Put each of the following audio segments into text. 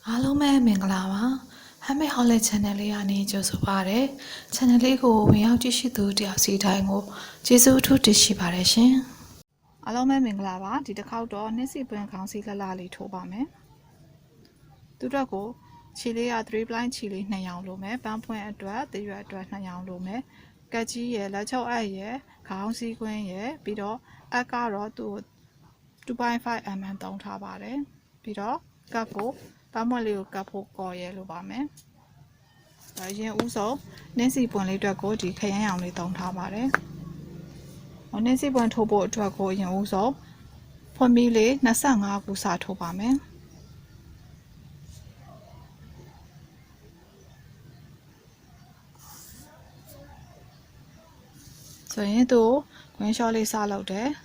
အားလုံးပဲမင်္ဂလာပါ Handmade Holiday Channel လေးကနေကြိုဆိုပါရစေ Channel လေးကိုဝင်ရောက်ကြည့်ရှုသူတယောက်စီတိုင်းကိုကျေးဇူးအထူးတင်ရှိပါတယ်ရှင်အားလုံးပဲမင်္ဂလာပါဒီတစ်ခေါက်တော့နှစ်စီပွင့်ခေါင်းစီလှလှလေးထိုးပါမယ်သူတို့ကိုခြေလေးက3 blind ခြေလေး2ရောင်လိုမယ်ပန်းပွင့်အတွက်တရွက်အတွက်2ရောင်လိုမယ်ကက်ကြီးရဲ့လက်ချုပ်အပ်ရဲ့ခေါင်းစီကွင်းရဲ့ပြီးတော့အပ်ကတော့သူ့ 2.5 mm သုံးထားပါတယ်ပြီးတော့ကပ်ဖို့ပန်းမွက်လေးကိုကပ်ဖို့ကော်ရဲလိုပါမယ်။ဒါရင်ဥဆုံးနင်းစီပွင့်လေးအတွက်ကိုဒီခရမ်းရောင်လေးသုံးထားပါတယ်။နင်းစီပွင့်ထိုးဖို့အတွက်ကိုရင်ဥဆုံးဖွန်မီလေး25ခုစာထိုးပါမယ်။ဆိုရင်သူကွင်းလျှော့လေးစလုပ်တယ်။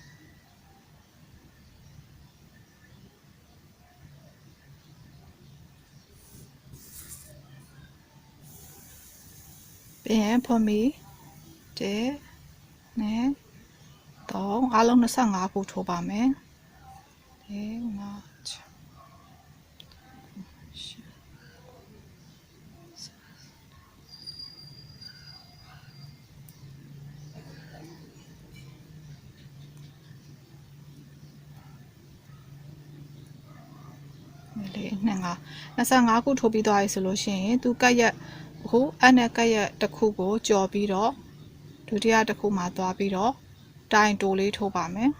ပြီးရင်ဖွန်မီ1နဲ့3အားလုံး25ခုထိုးပါမယ်1 5 25ခုထိုးပြီးသွားပြီဆိုလို့ရှိရင်သူကတ်ရက်အခုအဲ့နဲ့ကတ်ရက်တစ်ခုကိုကြော်ပြီးတော့ဒုတိယတစ်ခုမှာသွားပြီးတော့တိုင်တိုလေးထိုးပါမယ်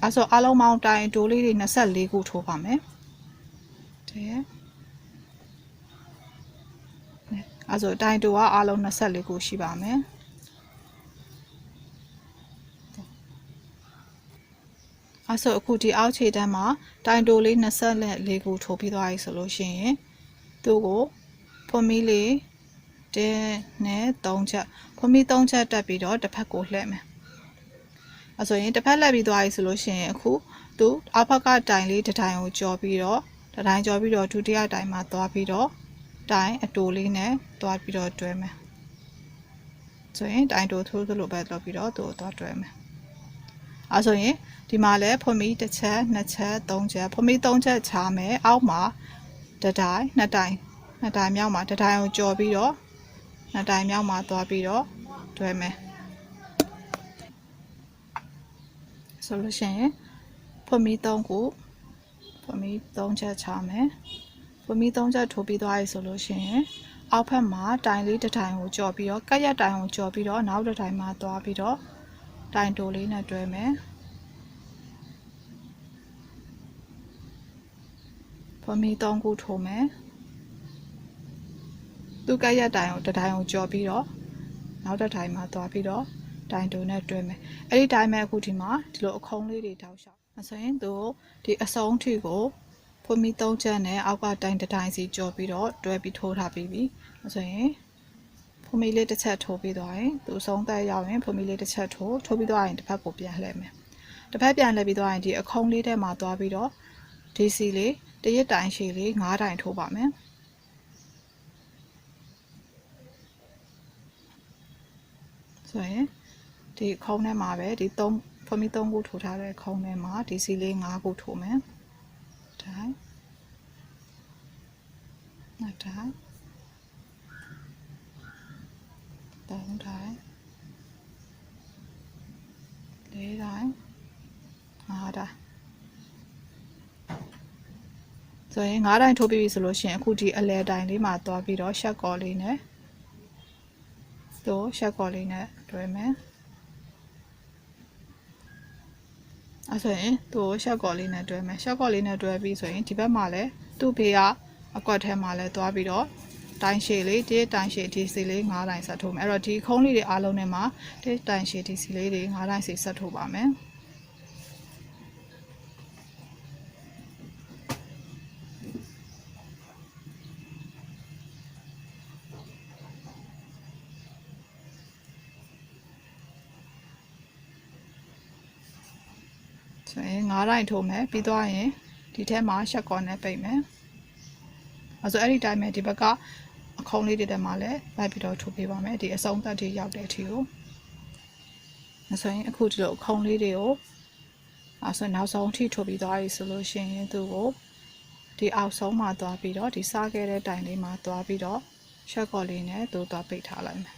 အဲ့ဆိုအားလုံးပေါင်းတိုင်တိုလေးတွေ24ခုထိုးပါမယ်တဲ့အဲ့ဆိုတိုင်တိုကအားလုံး24ခုရှိပါမယ်အဲ့ဆိုအခုဒီအောက်ခြေတန်းမှာတိုင်တိုလေး24ခုထိုးပြီးသွားပြီဆိုလို့ရှိရင်သူ့ကိုဖွန်မီလေး1နဲ့3ချက်ဖွန်မီ3ချက်တက်ပြီးတော့တစ်ဖက်ကိုလှည့်မယ်အဲ့ဆိုရင်တစ်ဖက်လှည့်ပြီးသွားပြီဆိုလို့ရှိရင်အခုသူအောက်ဘက်ကတိုင်လေးတစ်တိုင်ကိုကြော်ပြီးတော့တစ်တိုင်ကြော်ပြီးတော့ဒုတိယတိုင်မှာသွားပြီးတော့တိုင်အတိုလေးနဲ့သွားပြီးတော့တွဲမယ်ဆိုရင်တိုင်တိုထိုးသလိုပဲလုပ်ပြီးတော့သူ့ကိုသွားတွဲမယ်အဲ့ဆိုရင်ဒီမှာလဲဖွန်မီတစ်ချက်နှစ်ချက်သုံးချက်ဖွန်မီ3ချက်ချားမယ်အောက်မှာတစ်တိုင်နှစ်တိုင်မြောက်မှာတစ်တိုင်ကိုကြော်ပြီးတော့နှစ်တိုင်မြောက်မှာသွားပြီးတော့တွဲမယ်ဆိုလို့ရှိရင်ဖွန်မီ3ခုဖွန်မီ3ချက်ချားမယ်ဖွန်မီ3ချက်ထိုးပြီးသွားပြီဆိုလို့ရှိရင်အောက်ဖက်မှာတိုင်လေးတစ်တိုင်ကိုကြော်ပြီးတော့ကက်ရက်တိုင်ကိုကြော်ပြီးတော့နောက်တစ်တိုင်မှာသွားပြီးတော့တိုင်တိုလေးနဲ့တွဲမယ်ဖွန်မီ3ခုထိုးမယ်သူကက်ရက်တိုင်ကိုတစ်တိုင်ကိုကြော်ပြီးတော့နောက်တစ်တိုင်မှာသွားပြီးတော့တိုင်တိုနဲ့တွဲမယ်အဲ့ဒီတိုင်မဲ့အခုဒီမှာဒီလိုအခုံးလေးတွေတောက်လျှောက်ဆိုရင်သူဒီအစုံထိကိုဖွန်မီ3ချက်နဲ့အောက်ကတိုင်တစ်တိုင်စီကြော်ပြီးတော့တွဲပြီးထိုးထားပြီးပြီဆိုရင်ဖွန်မီလေးတစ်ချက်ထိုးပြီးသွားရင်သူအဆုံးသက်ရောက်ရင်ဖွန်မီလေးတစ်ချက်ထိုးပြီးသွားရင်တစ်ဖက်ကိုပြန်လှည့်မယ်တစ်ဖက်ပြန်လှည့်ပြီးသွားရင်ဒီအခုံးလေးထဲမှာသွားပြီးတော့ဒီစီလေးတရက်တိုင်ရှည်လေး9တိုင်ထိုးပါမယ်ဆိုရင်ဒီခုံးထဲမှာပဲဒီဖွန်မီ3ခုထိုးထားတဲ့ခုံးထဲမှာဒီစီလေး5ခုထိုးမယ်တိုင်နှစ်တိုင်3တိုင်4တိုင်5တိုင်ဆိုရင်9တိုင်ထိုးပြီးပြီဆိုလို့ရှိရင်အခုဒီအလဲတိုင်လေးမှာသွားပြီးတော့ရှက်ကော်လေးနဲ့ရှက်ကော်လေးနဲ့တွဲမယ်အဲ့ဆိုရင်ရှက်ကော်လေးနဲ့တွဲမယ်ရှက်ကော်လေးနဲ့တွဲပြီးဆိုရင်ဒီဘက်မှာလည်းသူ့ဘေးကအကွက်ထဲမှာလည်းသွားပြီးတော့တိုင်ရှည်လေးတိုင်ရှည်ဒီစီလေး9တိုင်ဆက်ထိုးမယ်အဲ့တော့ဒီခုံးလေးတွေအားလုံးထဲမှာတိုင်ရှည်ဒီစီလေးတွေ9တိုင်စီဆက်ထိုးပါမယ်ဆိုရင်9တိုင်ထိုးမယ်ပြီးသွားရင်ဒီထဲမှာရှက်ကော်နဲ့ပိတ်မယ်အဲ့ဆိုအဲ့ဒီတိုင်းပဲဒီဘက်ကအခုံးလေးတွေထဲမှာလည်းလိုက်ပြီးတော့ထိုးပေးပါမယ်ဒီအစုံသက်တွေရောက်တဲ့အထိကိုဆိုရင်အခုဒီလိုခုံလေးတွေကို ဆိုနောက်ဆုံးထိထိုးပြီးသွားပြီဆိုလို့ရှိရင်သူ့ကိုဒီအောက်ဆုံးမှာသွားပြီးတော့ဒီစားခဲ့တဲ့တိုင်လေးမှာသွားပြီးတော့ရှက်ကော်လေးနဲ့သူ့သွားပိတ်ထားလိုက်မယ်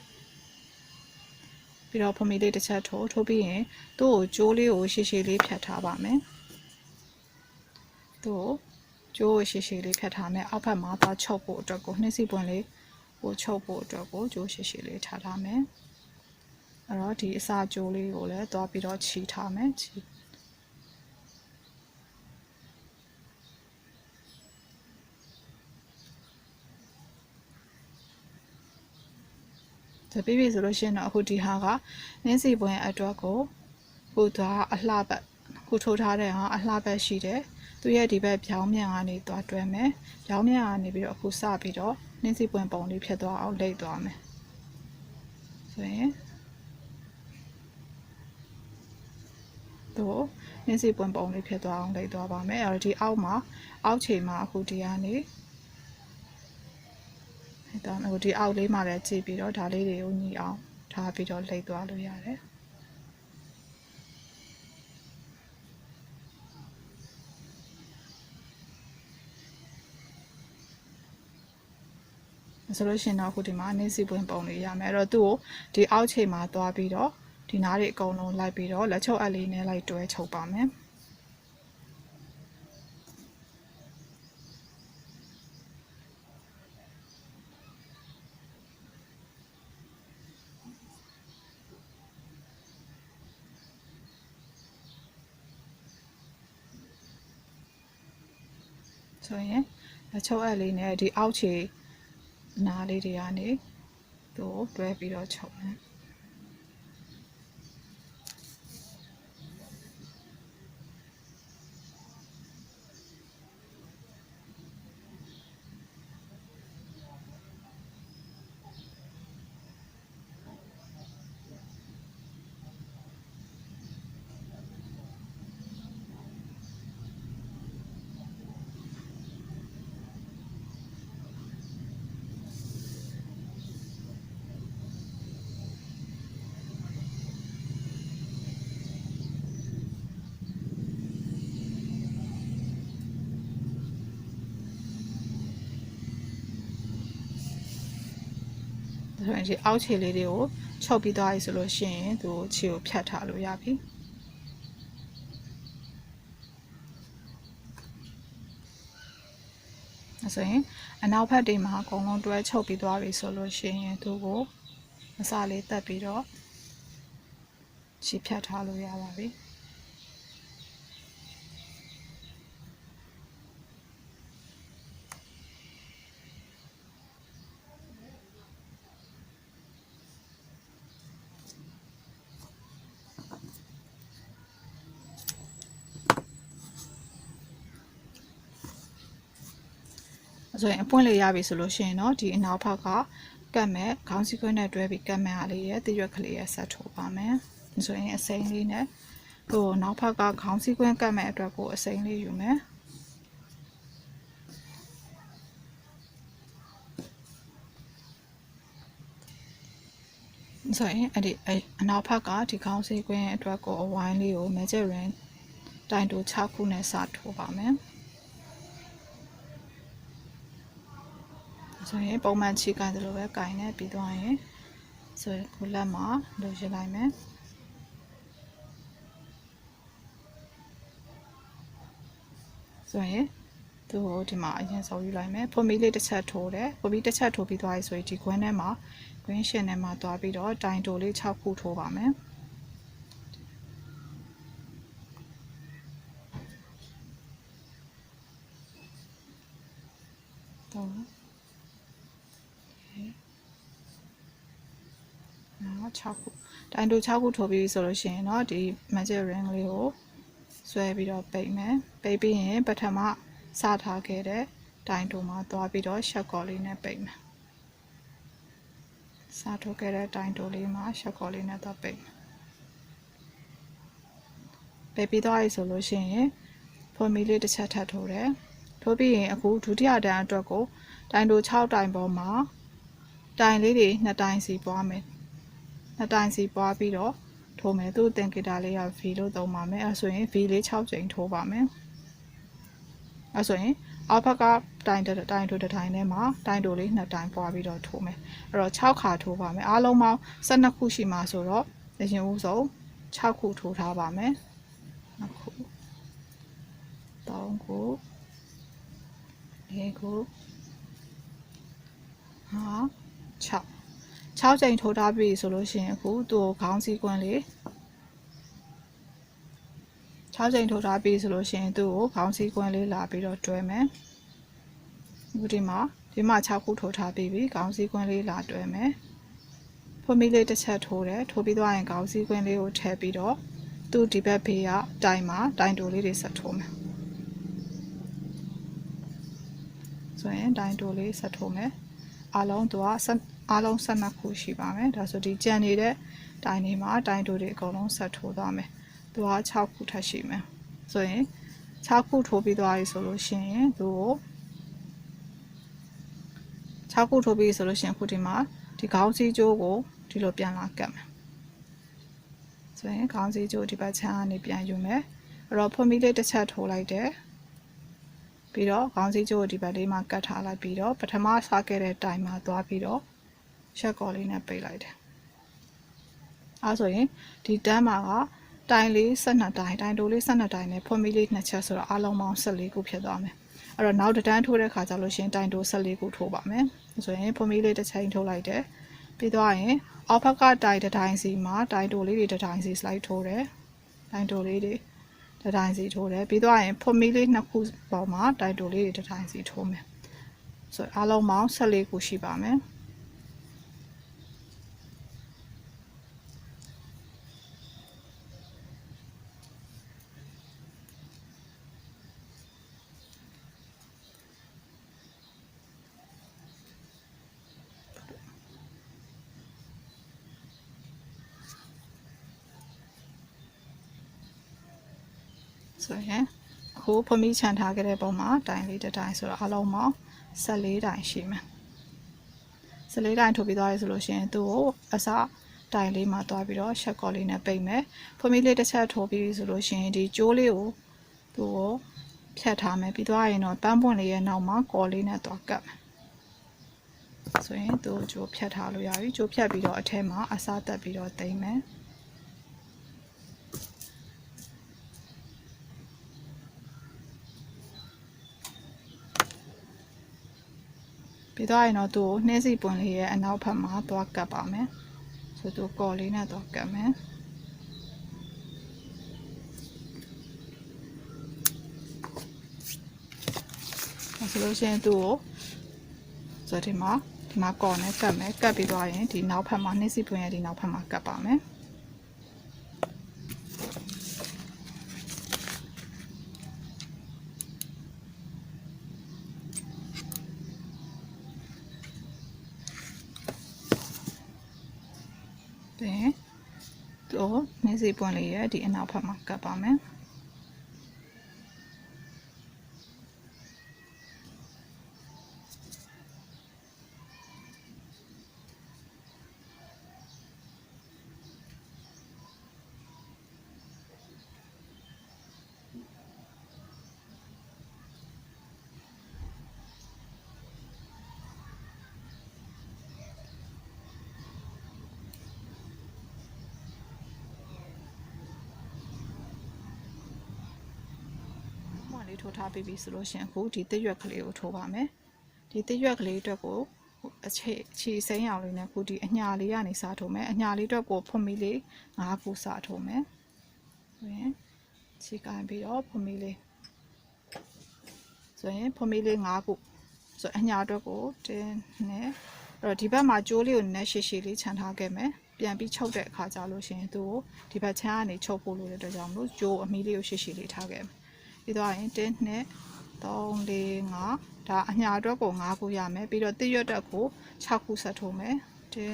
ပြီးတော့ဖမီလေးတစ်ချက်ထိုးပြီးရင်သူ့ကိုကြိုးလေးကိုရှည်ရှည်လေးဖြတ်ထားပါမယ်သူ့ကိုကြိုးကိုရှည်ရှည်လေးဖြတ်ထားမယ်အောက်ဘက်မှာသွားချုပ်ဖို့အတွက်ကိုနှင်းစီပွင့်လေးကိုချုပ်ဖို့အတွက်ကိုကြိုးရှည်ရှည်လေးထားထားမယ်အဲ့တော့ဒီအစာကြိုးလေးကိုလည်းသွားပြီးတော့ချီထားမယ်ချီတပြည့်ပြည့်ဆိုလို့ရှိရင်တော့အခုဒီဟာကနှင်းစီပွင့်အတွက်ကိုခုသွားအလှပတ်ခုထိုးထားတဲ့ဟာအလှပတ်ရှိတယ်သူရဲ့ဒီဘက်ပြောင်းမြန်ကနေသွားတွဲမယ်ပြောင်းမြန်ကနေပြီးတော့အခုစပြီးတော့နှင်းစီပွင့်ပုံလေးဖြစ်သွားအောင်လိမ့်သွားမယ်ဆိုရင်တို့နှင်းစီပွင့်ပုံလေးဖြစ်သွားအောင်လိမ့်သွားပါမယ်အဲ့တော့ဒီအောက်မှာအောက်ခြေမှာအခုဒီကနေအဲ့တော့အခုဒီအောက်လေးမှာလည်းကြည့်ပြီးတော့ဒါလေးတွေကိုညီအောင်ထားပြီးတော့လိမ့်သွားလို့ရတယ်ဆိုလို့ရှိရင်တော့အခုဒီမှာနှင်းစီပွင့်ပုံလေးရမယ်အဲ့တော့သူ့ကိုဒီအောက်ခြေမှာသွားပြီးတော့ဒီနားတွေအကုန်လုံးလိုက်ပြီးတော့လက်ချုပ်အပ်လေးနဲ့လိုက်တွဲချုပ်ပါမယ်ဆိုရင်လက်ချုပ်အပ်လေးနဲ့ဒီအောက်ခြေနားလေးတွေကနေသူ့ကိုတွဲပြီးတော့ချုပ်မယ်ဆိုရင်ဒီအောက်ခြေလေးတွေကိုချုပ်ပြီးသွားပြီဆိုလို့ရှိရင်သူခြေကိုဖြတ်ထားလို့ရပြီဆိုရင်အနောက်ဘက်တွေမှာအကုန်လုံးတွဲချုပ်ပြီးသွားပြီဆိုလို့ရှိရင်သူကိုအစာလေးတက်ပြီးတော့ခြေဖြတ်ထားလို့ရပါပြီဆိုရင်အပွင့်လေးရပြီဆိုလို့ရှိရင်တော့ဒီအနောက်ဘက်ကကတ်မဲ့ခေါင်းစည်းခွဲနဲ့တွဲပြီးကတ်မဲ့အားလေးရဲ့တရွက်ကလေးရဲ့ဆက်ထိုးပါမယ်ဆိုရင်အစိမ်းလေးနဲ့ဟိုနောက်ဘက်ကခေါင်းစည်းခွဲကတ်မဲ့အတွက်ကိုအစိမ်းလေးယူမယ်ဆိုရင်အဲ့ဒီအနောက်ဘက်ကဒီခေါင်းစည်းခွဲအတွက်ကိုအဝိုင်းလေးကို magic ring တိုင်တို6ခုနဲ့စထိုးပါမယ်ဆိုရင်ပုံမှန်ချီကိုင်းတယ်လို့ပဲကိုင်းနေပြီးသွားရင်ဆိုရင်ခုလက်မှာလိုရလိုက်မယ်ဆိုရင်သူ့ကိုဒီမှာအရင်ဆုံးယူလိုက်မယ်ဖွန်မီလေးတစ်ချက်ထိုးတယ်ဖွန်မီတစ်ချက်ထိုးပြီးသွားပြီဆိုရင်ဒီခွင်းထဲမှာခွင်းရှင်ထဲမှာသွားပြီးတော့တိုင်တိုလေး6ခုထိုးပါမယ်တော့6ခုတိုင်တို6ခုထိုးပြီးဆိုလို့ရှိရင်တော့ဒီ magic ring လေးကိုဆွဲပြီးတော့ပိတ်မယ်ပိတ်ပြီးရင်ပထမစထားခဲ့တဲ့တိုင်တိုမှာသွားပြီးတော့ရှက်ကော်လေးနဲ့ပိတ်မယ်စထိုးခဲ့တဲ့တိုင်တိုလေးမှာရှက်ကော်လေးနဲ့တော့ပိတ်မယ်ပိတ်ပြီးသွားပြီဆိုလို့ရှိရင်ဖွန်မီလေးတစ်ချက်ထပ်ထိုးတယ်ထိုးပြီးရင်အခုဒုတိယတန်းအတွက်ကိုတိုင်တို6တိုင်ပေါ်မှာတိုင်လေးတွေ2တိုင်စီပွားမယ်2တိုင်စီပွားပြီးတော့ ထိုးမယ်သူ့တင်ဂီတာလေးက V လို့သုံးပါမယ်အဲဆိုရင် V လေး6ကြိမ်ထိုးပါမယ်အဲဆိုရင်အောက်ဘက်ကတိုင်ထိုးတစ်ထိုင်ထဲမှာတိုင်တိုလေး2တိုင်ပွားပြီးတော့ထိုးမယ်အဲ့တော့6ခါထိုးပါမယ်အားလုံးပေါင်း12ခုရှိမှာဆိုတော့အရင်ဦးဆုံး6ခုထိုးထားပါမယ်2ခု3ခု4ခု6ကြိမ်ထိုးထားပြီဆိုလို့ရှိရင်အခုသူ့ကိုခေါင်းစည်းကွင်းလေး6ကြိမ်ထိုးထားပြီဆိုလို့ရှိရင်သူ့ကိုခေါင်းစည်းကွင်းလေးလာပြီးတော့တွဲမယ်အခုဒီမှာ6ခုထိုးထားပြီးပြီခေါင်းစည်းကွင်းလေးလာတွဲမယ်ဖွင့်ပြီးလေးတစ်ချက်ထိုးတယ်ထိုးပြီးသွားရင်ခေါင်းစည်းကွင်းလေးကိုထည့်ပြီးတော့သူ့ဒီဘက်ဘေးကတိုင်မှာတိုင်တိုလေးတွေဆက်ထိုးမယ်ဆိုရင်တိုင်တိုလေးဆက်ထိုးမယ်အားလုံး12ခုရှိပါမယ်ဒါဆိုဒီကြံနေတဲ့တိုင်တွေမှာတိုင်တိုတွေအကုန်လုံးဆက်ထိုးသွားမယ်သူက6ခုထပ်ရှိမယ်ဆိုရင်6ခုထိုးပြီးသွားပြီဆိုလို့ရှိရင်သူကို6ခုထိုးပြီးဆိုလို့ရှိရင်အခုဒီမှာဒီခေါင်းစည်းကြိုးကိုဒီလိုပြန်လာကပ်မယ်ဆိုရင်ခေါင်းစည်းကြိုးဒီဘက်ချမ်းကနေပြန်ယူမယ်အဲ့တော့ဖွင့်ပြီးလေးတစ်ချက်ထိုးလိုက်တယ်ပြီးတော့ခေါင်းစည်းကြိုးကိုဒီဘက်လေးမှာကတ်ထားလိုက်ပြီးတော့ပထမစားခဲ့တဲ့တိုင်မှာသွားပြီးတော့ရှက်ကော်လေးနဲ့ပိတ်လိုက်တယ်အဲဆိုရင်ဒီတန်းမှာကတိုင်လေး12တိုင်တိုင်တိုလေး12တိုင်နဲ့ဖွင့်ပြီးလေး2ချက်ဆိုတော့အားလုံးပေါင်း14ခုဖြစ်သွားမယ်အဲ့တော့နောက်တစ်တန်းထိုးတဲ့ခါကျလို့ရှိရင်တိုင်တို14ခုထိုးပါမယ်ဆိုရင်ဖွင့်ပြီးလေးတစ်ချိန်ထိုးလိုက်တယ်ပြီးသွားရင်အောက်ဘက်ကတိုင်တစ်တိုင်စီမှာတိုင်တိုလေးတွေတစ်တိုင်စီ slide ထိုးတယ်တိုင်တိုလေးတွေတစ်တိုင်စီထိုးတယ်ပြီးသွားရင်ဖွင့်ပြီးလေး2ခုပေါ်မှာတိုင်တိုလေးတွေတစ်တိုင်စီထိုးမယ်ဆိုအားလုံးပေါင်း14ခုရှိပါမယ်ဆိုရင်အခုဖွင့်ပြီးခြံထားခဲ့တဲ့ပုံမှာတိုင်လေးတစ်တိုင်ဆိုတော့အလုံးပေါင်း14တိုင်ရှိမယ်14တိုင်ထိုးပြီးသွားရဆိုလို့ရှိရင်သူ့ကိုအစတိုင်လေးမှာတွားပြီးတော့ရှက်ကော်လေးနဲ့ပိတ်မယ်ဖွင့်ပြီးလေးတစ်ချက်ထိုးပြီးဆိုလို့ရှိရင်ဒီကျိုးလေးကိုသူ့ကိုဖြတ်ထားမယ်ပြီးသွားရင်တော့ပန်းပွင့်လေးရဲ့နောက်မှာကော်လေးနဲ့တွားကပ်မယ်ဆိုရင်သူ့ကိုကျိုးဖြတ်ထားလို့ရပြီကျိုးဖြတ်ပြီးတော့အထဲမှာအစတက်ပြီးတော့တိမ့်မယ်ပြီးတော့ရင်တော့သူ့ကိုနှင်းစီပွင့်လေးရဲ့အနောက်ဘက်မှာသွားကပ်ပါမယ်ဆိုသူကော်လေးနဲ့သွားကပ်မယ်ဆိုလို့ရှိရင်သူ့ကိုဆိုဒီမှာကော်နဲ့ကပ်မယ်ကပ်ပြီးတော့ရင်ဒီနောက်ဘက်မှာနှင်းစီပွင့်ရဲ့ဒီနောက်ဘက်မှာကပ်ပါမယ်တော့နေစီပွင့်လေးရဲ့ဒီအနောက်ဘက်မှာကပ်ပါမယ်ထိုးထားပြီးပြီဆိုလို့ရှိရင်အခုဒီသစ်ရွက်ကလေးကိုထိုးပါမယ်ဒီသစ်ရွက်ကလေးအတွက်ကိုခြေစိမ်းအောင်လေးနဲ့အခုဒီအညာလေးကနေစားထိုးမယ်အညာလေးအတွက်ကိုဖွင့်မီလေး5ခုစားထိုးမယ်ဆိုရင်ခြေကိုင်ပြီးတော့ဖွင့်မီလေးဆိုရင်ဖွင့်မီလေး5ခုဆိုအညာအတွက်ကိုတင်းနဲ့အဲ့တော့ဒီဘက်မှာကြိုးလေးကိုနည်းရှည်ရှည်လေးခြံထားခဲ့မယ်ပြန်ပြီးချုပ်တဲ့အခါကျလို့ရှိရင်သူ့ကိုဒီဘက်ချမ်းကနေချုပ်ဖို့လိုတဲ့အတွက်ကြောင့်မလို့ကြိုးအမီလေးကိုရှည်ရှည်လေးထားခဲ့မယ်ပြီးတော့ရင်1 2 3 4 5ဒါအညာအတွက်ကို5ခုရမယ်ပြီးတော့တစ်ရွက်တက်ကို6ခုဆက်ထိုးမယ်1 2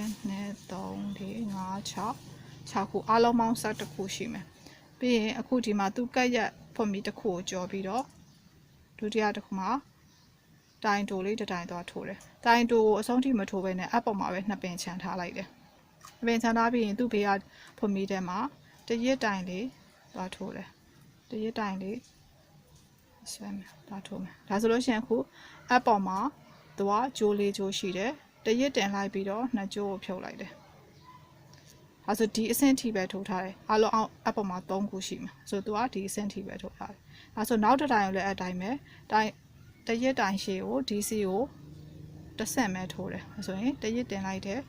3 4 5 6ခုအားလုံးပေါင်း7ခုရှိမယ်ပြီးရင်အခုဒီမှာသူ့ကက်ရက်ဖွင့်ပြီးတစ်ခုကိုကြော်ပြီးတော့ဒုတိယတစ်ခုမှာတိုင်တိုလေးတစ်တိုင်သွားထိုးတယ်တိုင်တိုကိုအဆုံးထိမထိုးဘဲနဲ့အပေါ်မှာပဲ2ပင်ချန်ထားလိုက်တယ်2ပင်ချန်ထားပြီးရင်သူ့ဘေးကဖွင့်ပြီးတဲ့မှာ တရက်တိုင်လေးသွားထိုးတယ်တရက်တိုင်လေးဆွဲမယ်သွားထိုးမယ်ဒါဆိုလို့ရှိရင်အခုအပ်ပေါ်မှာသူကဂျိုးလေးဂျိုးရှိတယ်တရက်တင်လိုက်ပြီးတော့နှစ်ဂျိုးကိုဖြုတ်လိုက်တယ်အဲဆိုဒီအဆင့်ထိပဲထိုးထားတယ်အားလုံးအောင်အပ်ပေါ်မှာ3ခုရှိမှာဆိုသူကဒီအဆင့်ထိပဲထိုးထားတယ်အဲဆိုနောက်တစ်တိုင်ကိုလည်းအတိုင်းပဲတိုင်တရက်တိုင်ရှည်ကို DC ကိုတစ်ဆင့်ပဲထိုးတယ်ဆိုရင်တရက်တင်လိုက်တယ်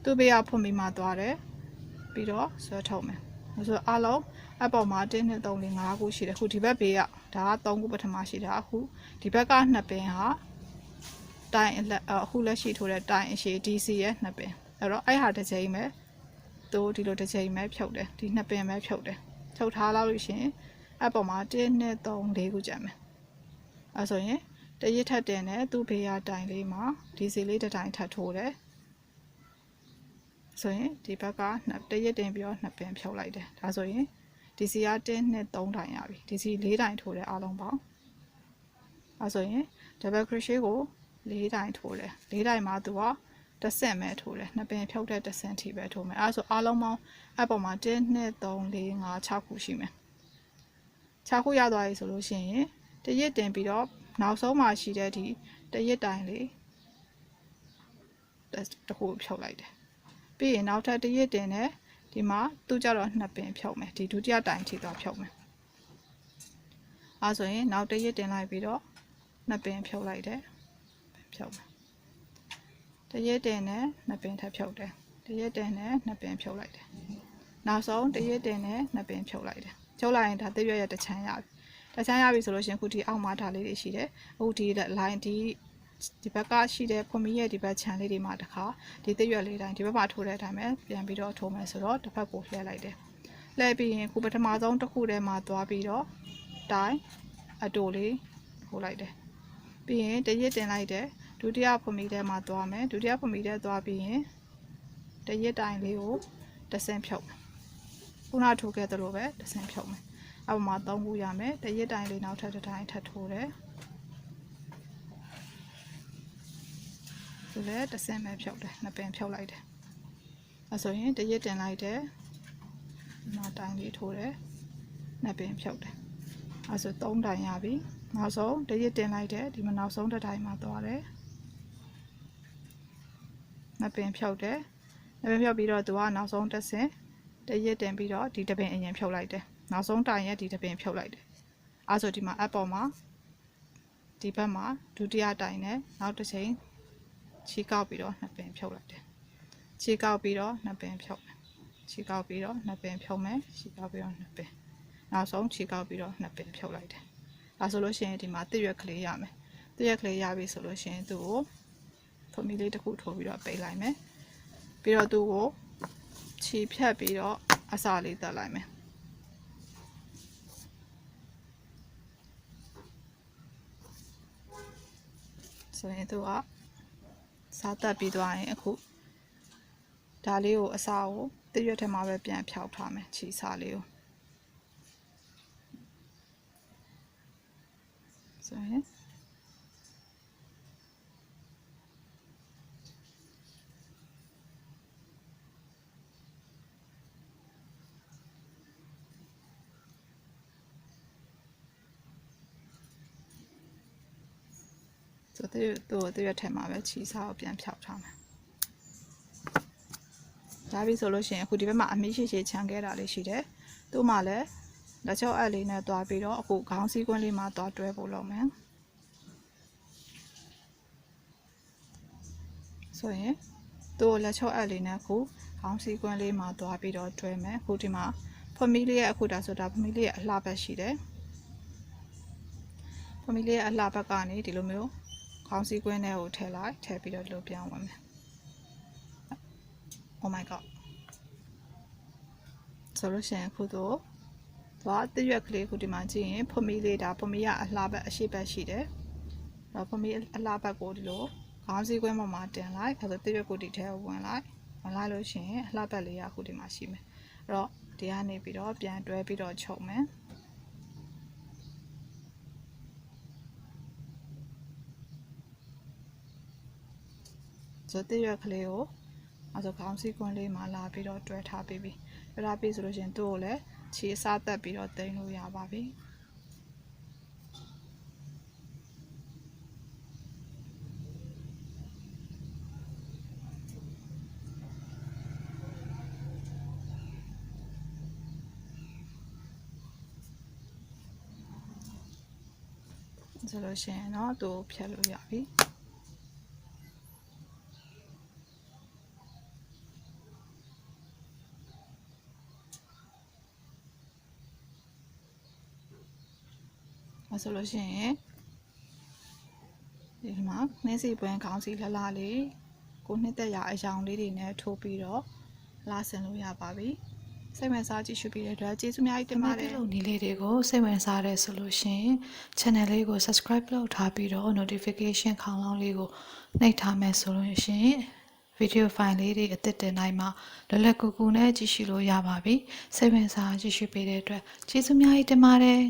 သူ့ဘေးကဖွင့်ပြီးမှသွားတယ်ပြီးတော့ဆွဲထုတ်မယ်ဆိုတော့အားလုံးအပေါ်မှာ1 2 3 4 5ခုရှိတယ်အခုဒီဘက်ဘေးကဒါက3ခုပထမရှိတာအခုဒီဘက်က2ပင်ဟာတိုင်အခုလက်ရှိထိုးတဲ့တိုင်အရှိ DC ရဲ့2ပင်အဲ့တော့အဲ့ဟာတစ်ချိန်ပဲသူဒီလိုတစ်ချိန်ပဲဖြုတ်တယ်ဒီ2ပင်ပဲဖြုတ်တယ်ဖြုတ်ထားလို့ရှိရင်အပေါ်မှာ1 2 3 4ခုကျန်မယ်အဲ့ဆိုရင်တရစ်ထက်တင်တယ်သူ့ဘေးကတိုင်လေးမှာ DC လေးတစ်တိုင်ထပ်ထိုးတယ်ဆိုရင်ဒီဘက်ကတရက်တင်ပြီးတော့2ပင်ဖြုတ်လိုက်တယ်ဒါဆိုရင် DC က1 2 3တိုင်ရပြီ DC 4တိုင်ထိုးတယ်အားလုံးပေါင်းအဲဆိုရင် double crochet ကို4တိုင်ထိုးတယ်4တိုင်မှာသူကတစ်ဆင့်ပဲထိုးတယ်2ပင်ဖြုတ်တဲ့တစ်ဆင့်ထိပဲထိုးမယ်အဲဆိုအားလုံးပေါင်းအပေါ်မှာ1 2 3 4 5 6ခုရှိမယ်6ခုရသွားပြီဆိုလို့ရှိရင်တရက်တင်ပြီးတော့နောက်ဆုံးမှာရှိတဲ့ဒီတရက်တိုင်လေးတစ်ခုဖြုတ်လိုက်တယ်ပြီးရင်နောက်ထပ်တရက်တင်နဲ့ဒီမှာသူ့ကြတော့2ပင်ဖြုတ်မယ်ဒီဒုတိယတိုင်ထိသွားဖြုတ်မယ်အဲဆိုရင်နောက်တရက်တင်လိုက်ပြီးတော့2ပင်ဖြုတ်လိုက်တယ်ဖြုတ်မယ်တရက်တင်နဲ့2ပင်ထပ်ဖြုတ်တယ်တရက်တင်နဲ့2ပင်ဖြုတ်လိုက်တယ်နောက်ဆုံးတရက်တင်နဲ့2ပင်ဖြုတ်လိုက်တယ်ဖြုတ်လိုက်ရင်ဒါသစ်ရွက်ရဲ့တစ်ချမ်းရပြီတစ်ချမ်းရပြီဆိုလို့ရှိရင်ခုဒီအောက်မှာဒါလေးတွေရှိတယ်အခုဒီ line ဒီဘက်ကရှိတဲ့ဖွန်မီရဲ့ဒီဘက်ခြံလေးတွေမှာတခါဒီသစ်ရွက်လေးတိုင်းဒီဘက်မှာထိုးတဲ့အတိုင်းပဲပြန်ပြီးတော့ထိုးမယ်ဆိုတော့တစ်ဖက်ကိုလှည့်လိုက်တယ်လှည့်ပြီးရင်ခုပထမဆုံးတစ်ခုထဲမှာသွားပြီးတော့တိုင်အတိုလေးထိုးလိုက်တယ်ပြီးရင်တရစ်တင်လိုက်တယ်ဒုတိယဖွန်မီထဲမှာသွားမယ်ဒုတိယဖွန်မီထဲသွားပြီးရင်တရစ်တိုင်လေးကိုတစ်ဆင့်ဖြုတ်မယ်ခုနထိုးခဲ့သလိုပဲတစ်ဆင့်ဖြုတ်မယ်အောက်မှာ3ခုရမယ်တရစ်တိုင်လေးနောက်ထပ်တစ်တိုင်ထပ်ထိုးတယ်ဆိုလည်းတစ်ဆင့်ပဲဖြုတ်တယ်2ပင်ဖြုတ်လိုက်တယ်အဲဆိုရင်တရစ်တင်လိုက်တယ်နောက်တိုင်လေးထိုးတယ်2ပင်ဖြုတ်တယ်အဲဆို3တိုင်ရပြီနောက်ဆုံးတရစ်တင်လိုက်တယ်ဒီမှာနောက်ဆုံးတစ်တိုင်မှာသွားတယ်2ပင်ဖြုတ်တယ်2ပင်ဖြုတ်ပြီးတော့သူကနောက်ဆုံးတစ်ဆင့်တရစ်တင်ပြီးတော့ဒီတစ်ပင်အရင်ဖြုတ်လိုက်တယ်နောက်ဆုံးတိုင်ရဲ့ဒီတစ်ပင်ဖြုတ်လိုက်တယ်အဲဆိုဒီမှာအပေါ်မှာဒီဘက်မှာဒုတိယတိုင်နဲ့နောက်တစ်ချိန်ချီကောက်ပြီးတော့2ပင်ဖြုတ်လိုက်တယ်ချီကောက်ပြီးတော့2ပင်ဖြုတ်မယ်ချီကောက်ပြီးတော့2ပင်ဖြုတ်မယ်ချီကောက်ပြီးတော့2ပင်နောက်ဆုံးချီကောက်ပြီးတော့2ပင်ဖြုတ်လိုက်တယ်ဒါဆိုလို့ရှိရင်ဒီမှာတစ်ရွက်ကလေးရမယ်တစ်ရွက်ကလေးရပြီဆိုလို့ရှိရင်သူ့ကိုဖွန်မီလေးတစ်ခုထိုးပြီးတော့ပိတ်လိုက်မယ်ပြီးတော့သူ့ကိုချီဖြတ်ပြီးတော့အစာလေးတက်လိုက်မယ်ဆိုရင်သူကစားတက်ပြီးသွားရင်အခုဒါလေးကိုအစာကိုတစ်ရွက်ထဲမှာပဲပြန်ဖြောက်ထားမယ်ချီစာလေးကိုဆိုရင်ဆိုတော့သူ့ရွက်ထဲမှာပဲချီစာကိုပြန်ဖြောက်ထားမယ်ဒါပြီးဆိုလို့ရှိရင်အခုဒီဘက်မှာအမီးရှိရှိခြံခဲ့တာလေးရှိတယ်သူ့မှာလည်းလက်ချုပ်အပ်လေးနဲ့တွားပြီးတော့အခုခေါင်းစည်းကွင်းလေးမှာတွားတွဲဖို့လုပ်မယ်ဆိုရင်သူ့လက်ချုပ်အပ်လေးနဲ့အခုခေါင်းစည်းကွင်းလေးမှာတွားပြီးတော့တွဲမယ်အခုဒီမှာဖွန်မီလေးရဲ့အခုဒါဆိုတာဖွန်မီလေးရဲ့အလှဘက်ရှိတယ်ဖွန်မီလေးရဲ့အလှဘက်ကနေဒီလိုမျိုးခေါင်းစည်းကွင်းထဲကိုထည့်လိုက်ထည့်ပြီးတော့ဒီလိုပြောင်းဝင်မယ် Oh my god ဆိုလို့ရှိရင်အခုတော့တစ်ရွက်ကလေးခုဒီမှာကြည့်ရင်ဖွန်မီလေးဒါဖွန်မီကအလှဘက်အရှိဘက်ရှိတယ်တော့ဖွန်မီအလှဘက်ကိုဒီလိုခေါင်းစည်းကွင်းပေါ်မှာတင်လိုက်အဲဆိုတစ်ရွက်ကိုဒီထဲကိုဝင်လိုက်လို့ရှိရင်အလှဘက်လေးကအခုဒီမှာရှိမယ်အဲ့တော့ဒီကနေပြီးတော့ပြန်တွဲပြီးတော့ချုပ်မယ်ဆိုတစ်ရွက်ကလေးကိုအဲဆိုခေါင်းစည်းကွင်းလေးမှာလာပြီးတော့တွဲထားပြီးပြီ ပြောတာပြီဆိုလို့ရှင်သူ့ကိုလည်းခြေစားသက်ပြီးတော့တင်လို့ရပါပြီဆိုလို့ရှိရင်တော့သူ့ကိုဖြတ်လို့ရပြီဆိုလို့ရှိရင်ဒီမှာနှင်းစီပွင့်ခေါင်းစီလှလှလေးကိုနှစ်သက်ရာအယောင်လေးတွေနဲ့ထိုးပြီးတော့လာဆင်လို့ရပါပြီစိတ်ဝင်စားကြည့်ရှုပြီးတဲ့အတွက်ကျေးဇူးများကြီးတင်ပါတယ်လုပ်နည်းလေးတွေကိုစိတ်ဝင်စားတယ်ဆိုလို့ရှိရင် channel လေးကို subscribe လုပ်ထားပြီးတော့ notification ခေါင်းလောင်းလေးကိုနှိပ်ထားမယ်ဆိုလို့ရှိရင်ဗီဒီယိုဖိုင်လေးတွေအသစ်တင်တိုင်းမှာလွယ်လွယ်ကူကူနဲ့ကြည့်ရှုလို့ရပါပြီစိတ်ဝင်စားကြည့်ရှုပေးတဲ့အတွက်ကျေးဇူးများကြီးတင်ပါတယ်